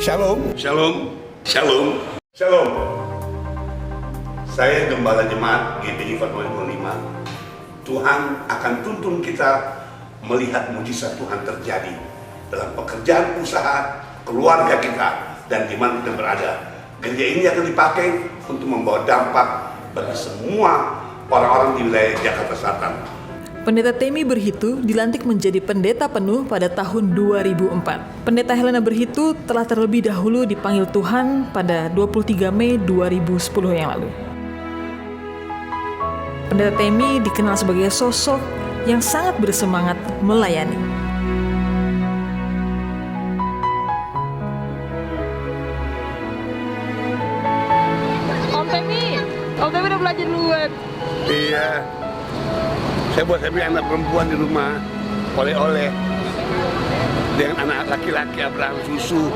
Shalom. Shalom. Shalom. Shalom. Saya Gembala Jemaat GBI Fatwa 25. Tuhan akan tuntun kita melihat mujizat Tuhan terjadi dalam pekerjaan usaha, keluarga kita, dan di mana kita berada. Gereja ini akan dipakai untuk membawa dampak bagi semua orang-orang di wilayah Jakarta Selatan. Pendeta Temi Berhitu dilantik menjadi pendeta penuh pada tahun 2004. Pendeta Helena Berhitu telah terlebih dahulu dipanggil Tuhan pada 23 Mei 2010 yang lalu. Pendeta Temi dikenal sebagai sosok yang sangat bersemangat melayani. Om Temi udah belajar duluan. Iya. Saya buat anak perempuan di rumah oleh-oleh dengan anak laki-laki Abraham susu.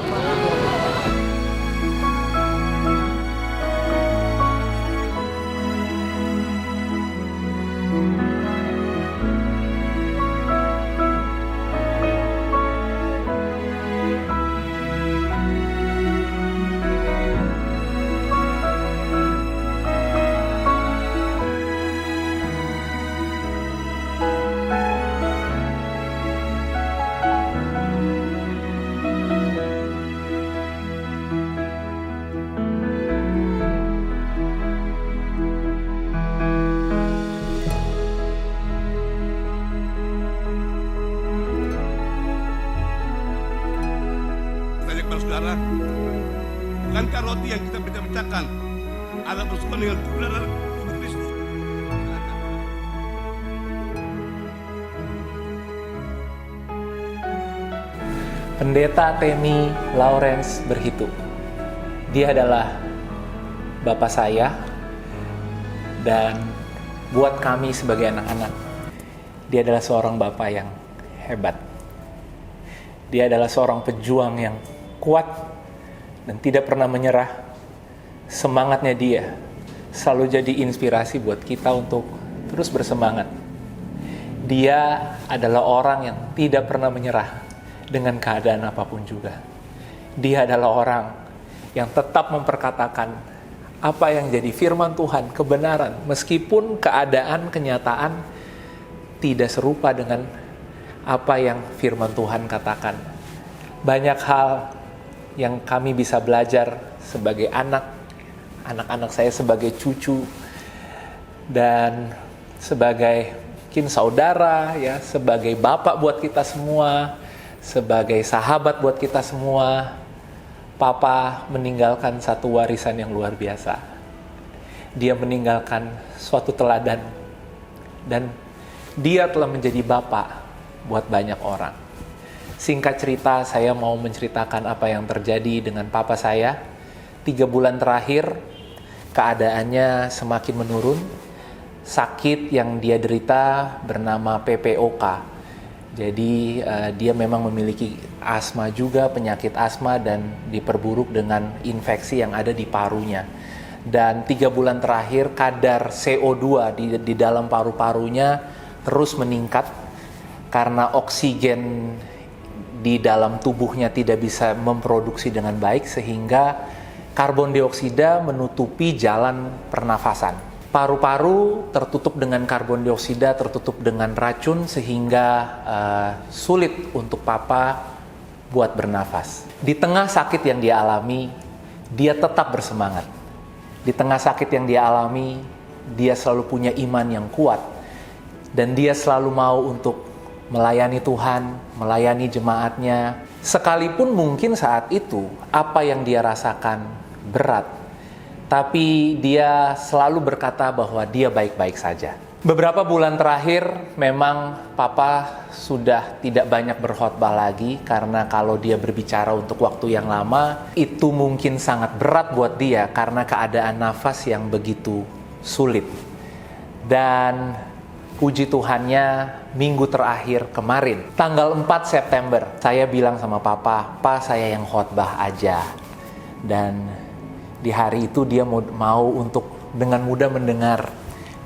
Saudara, bukankah roti yang kita pecah-pecahkan adalah bersumpah dengan tubuh Kristus? Pendeta Temi Lawrence Berhitu. Dia adalah bapak saya, dan buat kami sebagai anak-anak, dia adalah seorang bapak yang hebat. Dia adalah seorang pejuang yang kuat dan tidak pernah menyerah. Semangatnya dia selalu jadi inspirasi buat kita untuk terus bersemangat. Dia adalah orang yang tidak pernah menyerah dengan keadaan apapun juga. Dia adalah orang yang tetap memperkatakan apa yang jadi firman Tuhan, kebenaran, meskipun keadaan, kenyataan tidak serupa dengan apa yang firman Tuhan katakan. Banyak hal yang kami bisa belajar sebagai anak-anak saya sebagai cucu, dan sebagai mungkin saudara, ya, sebagai bapak buat kita semua, sebagai sahabat buat kita semua. Papa meninggalkan satu warisan yang luar biasa. Dia meninggalkan suatu teladan, dan dia telah menjadi bapak buat banyak orang. Singkat cerita, saya mau menceritakan apa yang terjadi dengan papa saya. 3 bulan terakhir, keadaannya semakin menurun. Sakit yang dia derita bernama PPOK. Jadi dia memang memiliki asma juga, penyakit asma, dan diperburuk dengan infeksi yang ada di parunya. Dan 3 bulan terakhir, kadar CO2 di dalam paru-parunya terus meningkat karena oksigen di dalam tubuhnya tidak bisa memproduksi dengan baik, sehingga karbon dioksida menutupi jalan pernafasan. Paru-paru tertutup dengan karbon dioksida, tertutup dengan racun, sehingga sulit untuk papa buat bernafas. Di tengah sakit yang dia alami, dia tetap bersemangat. Di tengah sakit yang dia alami, dia selalu punya iman yang kuat, dan dia selalu mau untuk melayani Tuhan, melayani jemaatnya. Sekalipun mungkin saat itu apa yang dia rasakan berat, tapi dia selalu berkata bahwa dia baik-baik saja. Beberapa bulan terakhir memang papa sudah tidak banyak berkhotbah lagi, karena kalau dia berbicara untuk waktu yang lama, itu mungkin sangat berat buat dia karena keadaan nafas yang begitu sulit. Dan puji Tuhannya, minggu terakhir kemarin, tanggal 4 September, saya bilang sama papa, "Pa, saya yang khotbah aja." Dan di hari itu dia mau untuk dengan mudah mendengar.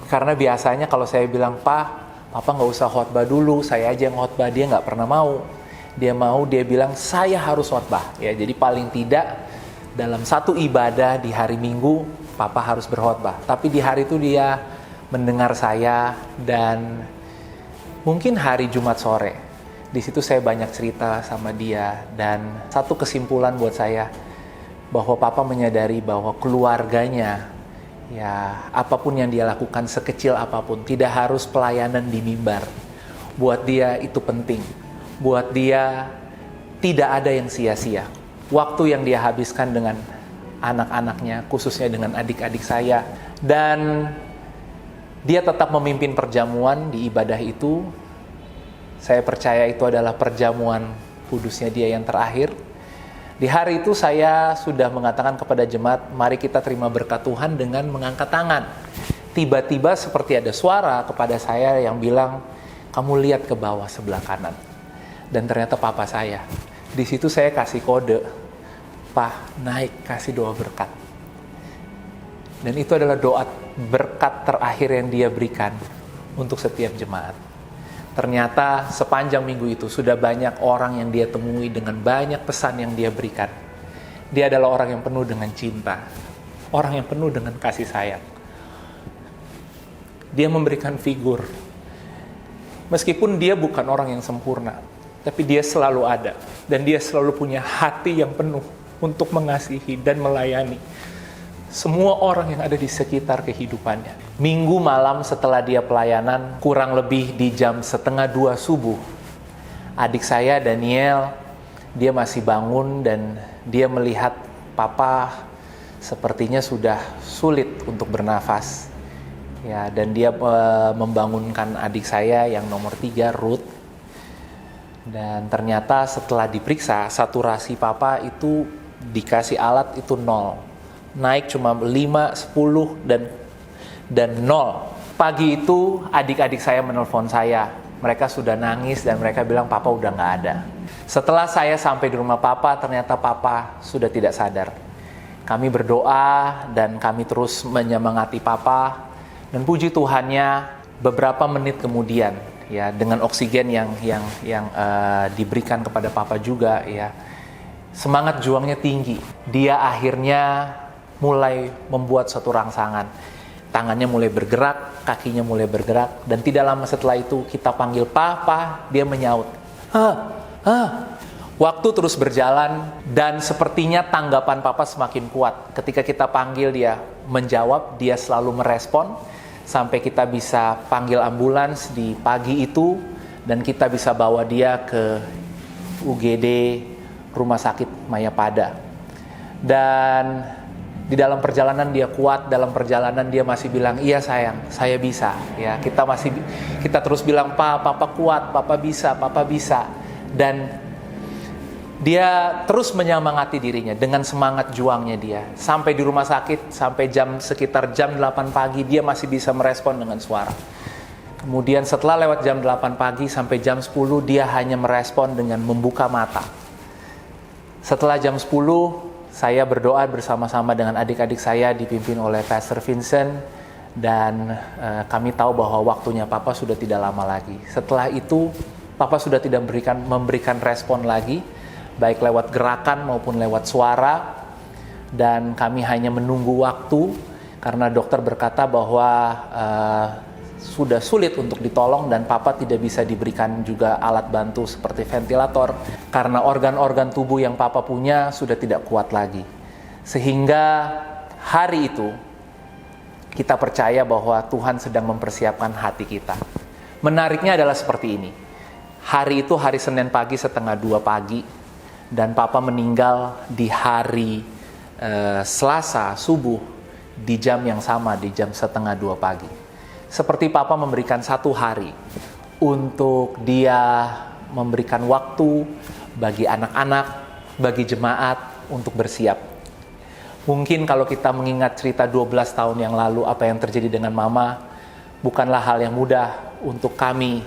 Karena biasanya kalau saya bilang, "Pa, papa nggak usah khotbah dulu, saya aja yang khotbah," dia nggak pernah mau. dia bilang saya harus khotbah ya. Jadi paling tidak dalam satu ibadah di hari Minggu papa harus berkhotbah. Tapi di hari itu dia mendengar saya, dan mungkin hari Jumat sore di situ saya banyak cerita sama dia, dan satu kesimpulan buat saya bahwa papa menyadari bahwa keluarganya, ya apapun yang dia lakukan sekecil apapun, tidak harus pelayanan di mimbar. Buat dia itu penting. Buat dia tidak ada yang sia-sia. Waktu yang dia habiskan dengan anak-anaknya, khususnya dengan adik-adik saya, dan dia tetap memimpin perjamuan di ibadah itu. Saya percaya itu adalah perjamuan kudusnya dia yang terakhir. Di hari itu saya sudah mengatakan kepada jemaat, mari kita terima berkat Tuhan dengan mengangkat tangan. Tiba-tiba seperti ada suara kepada saya yang bilang, kamu lihat ke bawah sebelah kanan. Dan ternyata papa saya. Di situ saya kasih kode, Pak, naik, kasih doa berkat. Dan itu adalah doa berkat terakhir yang dia berikan untuk setiap jemaat. Ternyata sepanjang minggu itu sudah banyak orang yang dia temui dengan banyak pesan yang dia berikan. Dia adalah orang yang penuh dengan cinta, orang yang penuh dengan kasih sayang. Dia memberikan figur. Meskipun dia bukan orang yang sempurna, tapi dia selalu ada. Dan dia selalu punya hati yang penuh untuk mengasihi dan melayani semua orang yang ada di sekitar kehidupannya. Minggu malam setelah dia pelayanan, kurang lebih di jam 1:30 subuh, adik saya Daniel, dia masih bangun dan dia melihat papa sepertinya sudah sulit untuk bernafas. Ya, dan dia membangunkan adik saya yang nomor 3, Ruth. Dan ternyata setelah diperiksa, saturasi papa itu dikasih alat itu 0. Naik cuma 5, 10, dan 0. Pagi itu adik-adik saya menelpon saya. Mereka sudah nangis dan mereka bilang papa udah gak ada. Setelah saya sampai di rumah papa, ternyata papa sudah tidak sadar. Kami berdoa dan kami terus menyemangati papa. Dan puji Tuhannya, beberapa menit kemudian, ya dengan oksigen yang diberikan kepada papa juga, ya semangat juangnya tinggi. Dia akhirnya mulai membuat suatu rangsangan. Tangannya mulai bergerak, kakinya mulai bergerak, dan tidak lama setelah itu kita panggil papa, dia menyaut. Waktu terus berjalan dan sepertinya tanggapan papa semakin kuat. Ketika kita panggil dia menjawab, dia selalu merespon sampai kita bisa panggil ambulans di pagi itu dan kita bisa bawa dia ke UGD Rumah Sakit Mayapada. Dan di dalam perjalanan dia kuat, dalam perjalanan dia masih bilang, iya sayang, saya bisa. Ya, kita terus bilang, papa kuat, papa bisa. Dan dia terus menyemangati dirinya dengan semangat juangnya dia. Sampai di rumah sakit, sampai sekitar jam 8 pagi, dia masih bisa merespon dengan suara. Kemudian setelah lewat jam 8 pagi sampai jam 10, dia hanya merespon dengan membuka mata. Setelah jam 10, saya berdoa bersama-sama dengan adik-adik saya dipimpin oleh Pastor Vincent. Dan kami tahu bahwa waktunya papa sudah tidak lama lagi. Setelah itu, papa sudah tidak memberikan respon lagi, baik lewat gerakan maupun lewat suara, dan kami hanya menunggu waktu karena dokter berkata bahwa sudah sulit untuk ditolong dan papa tidak bisa diberikan juga alat bantu seperti ventilator karena organ-organ tubuh yang papa punya sudah tidak kuat lagi. Sehingga hari itu kita percaya bahwa Tuhan sedang mempersiapkan hati kita. Menariknya adalah seperti ini. Hari itu hari Senin pagi 1:30 pagi. Dan papa meninggal di hari Selasa subuh di jam yang sama, di jam 1:30 pagi. Seperti papa memberikan 1 hari untuk dia memberikan waktu bagi anak-anak, bagi jemaat untuk bersiap. Mungkin kalau kita mengingat cerita 12 tahun yang lalu apa yang terjadi dengan mama, bukanlah hal yang mudah untuk kami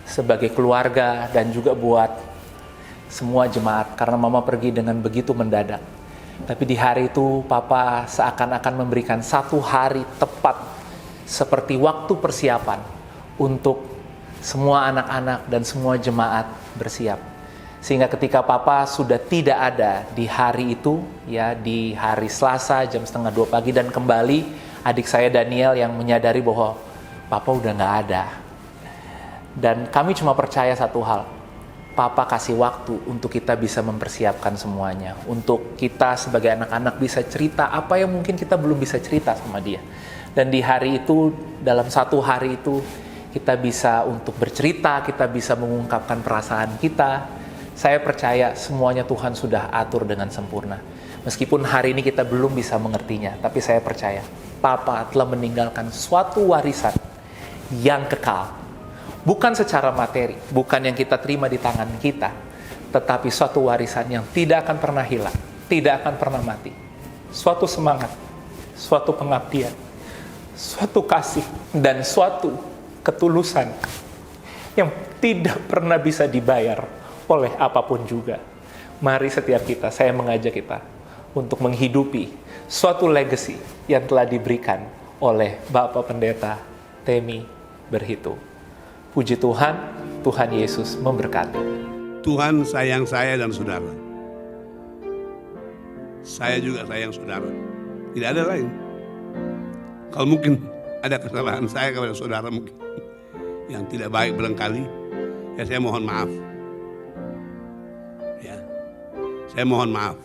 sebagai keluarga dan juga buat semua jemaat, karena mama pergi dengan begitu mendadak. Tapi di hari itu papa seakan-akan memberikan 1 hari tepat seperti waktu persiapan untuk semua anak-anak dan semua jemaat bersiap. Sehingga ketika Papa sudah tidak ada di hari itu, ya di hari Selasa jam 1:30 pagi, dan kembali adik saya Daniel yang menyadari bahwa Papa udah nggak ada. Dan kami cuma percaya satu hal, Papa kasih waktu untuk kita bisa mempersiapkan semuanya, untuk kita sebagai anak-anak bisa cerita apa yang mungkin kita belum bisa cerita sama dia. Dan di hari itu, dalam satu hari itu, kita bisa untuk bercerita, kita bisa mengungkapkan perasaan kita. Saya percaya semuanya Tuhan sudah atur dengan sempurna. Meskipun hari ini kita belum bisa mengertinya, tapi saya percaya Papa telah meninggalkan suatu warisan yang kekal. Bukan secara materi, bukan yang kita terima di tangan kita, tetapi suatu warisan yang tidak akan pernah hilang, tidak akan pernah mati. Suatu semangat, suatu pengabdian, suatu kasih, dan suatu ketulusan yang tidak pernah bisa dibayar oleh apapun juga. Mari setiap kita, saya mengajak kita untuk menghidupi suatu legacy yang telah diberikan oleh Bapak Pendeta Temi Berhitu. Puji Tuhan, Tuhan Yesus memberkati. Tuhan sayang saya dan saudara. Saya juga sayang saudara. Tidak ada lain. Kalau mungkin ada kesalahan saya kepada saudara mungkin yang tidak baik barangkali, ya saya mohon maaf. Ya, saya mohon maaf.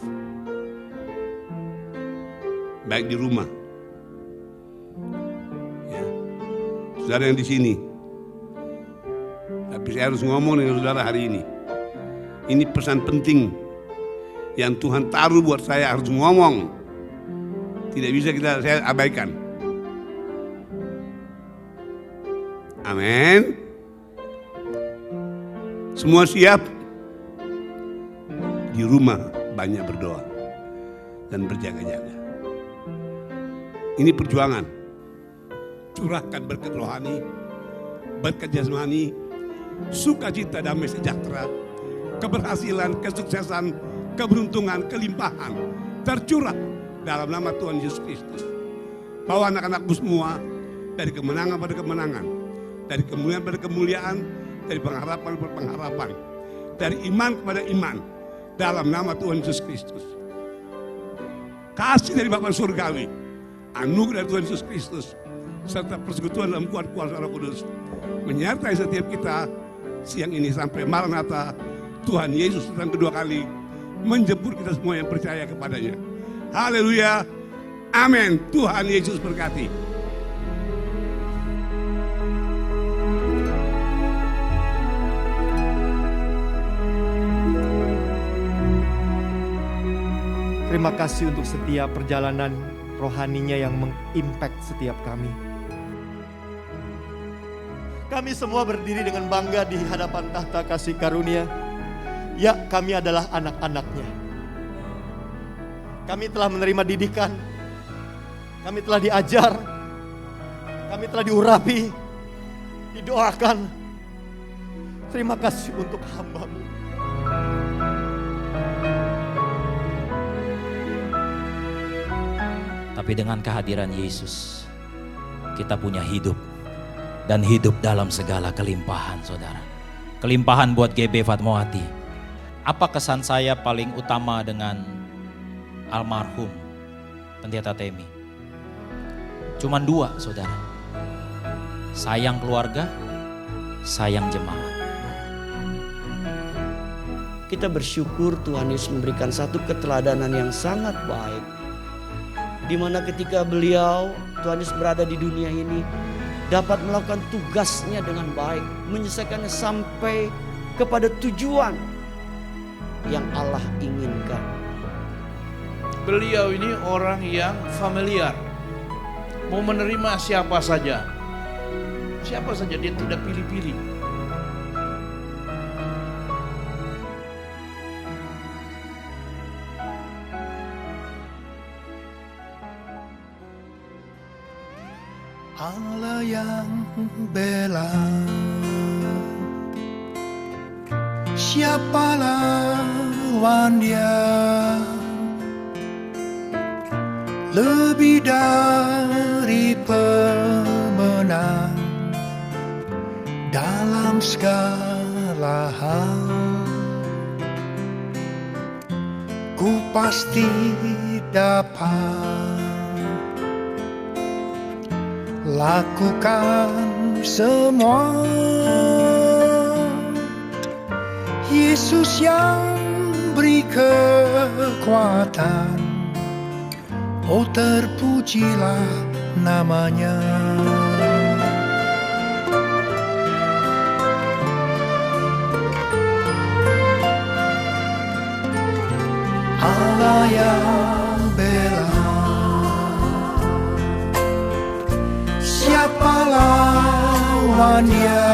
Baik di rumah, ya, saudara yang di sini. Tapi saya harus ngomong dengan saudara hari ini. Ini pesan penting yang Tuhan taruh buat saya, harus ngomong. Tidak bisa saya abaikan. Amin. Semua siap? Di rumah banyak berdoa dan berjaga-jaga. Ini perjuangan. Curahkan berkat rohani, berkat jasmani, sukacita, damai sejahtera, keberhasilan, kesuksesan, keberuntungan, kelimpahan tercurah dalam nama Tuhan Yesus Kristus. Bawa anak-anakmu semua dari kemenangan pada kemenangan, dari kemuliaan pada kemuliaan, dari pengharapan pada pengharapan, dari iman kepada iman, dalam nama Tuhan Yesus Kristus. Kasih dari Bapa Surgawi, anugerah dari Tuhan Yesus Kristus, serta persekutuan dalam kuasa Roh Kudus menyertai setiap kita siang ini sampai Maranatha. Tuhan Yesus datang kedua kali menjemput kita semua yang percaya kepadanya. Haleluya, amin. Tuhan Yesus berkati. Terima kasih untuk setiap perjalanan rohaninya yang mengimpact setiap kami. Kami semua berdiri dengan bangga di hadapan tahta kasih karunia. Ya, kami adalah anak-anaknya. Kami telah menerima didikan. Kami telah diajar. Kami telah diurapi. Didoakan. Terima kasih untuk hamba-Mu. Tapi dengan kehadiran Yesus, kita punya hidup. Dan hidup dalam segala kelimpahan, saudara. Kelimpahan buat GB Fatmawati. Apa kesan saya paling utama dengan almarhum Pendeta Temi? Cuman dua, saudara. Sayang keluarga, sayang jemaat. Kita bersyukur Tuhan Yesus memberikan satu keteladanan yang sangat baik. Di mana ketika beliau, Tuhan Yesus berada di dunia ini, dapat melakukan tugasnya dengan baik, menyelesaikannya sampai kepada tujuan yang Allah inginkan. Beliau ini orang yang familiar, mau menerima siapa saja dia tidak pilih-pilih. Allah yang bela, siapa lawan Dia? Lebih dari pemenang dalam segala hal. ku pasti dapat lakukan semua. Yesus yang beri kekuatan, oh terpujilah namanya. Allah yang bela, siapa lawan Dia?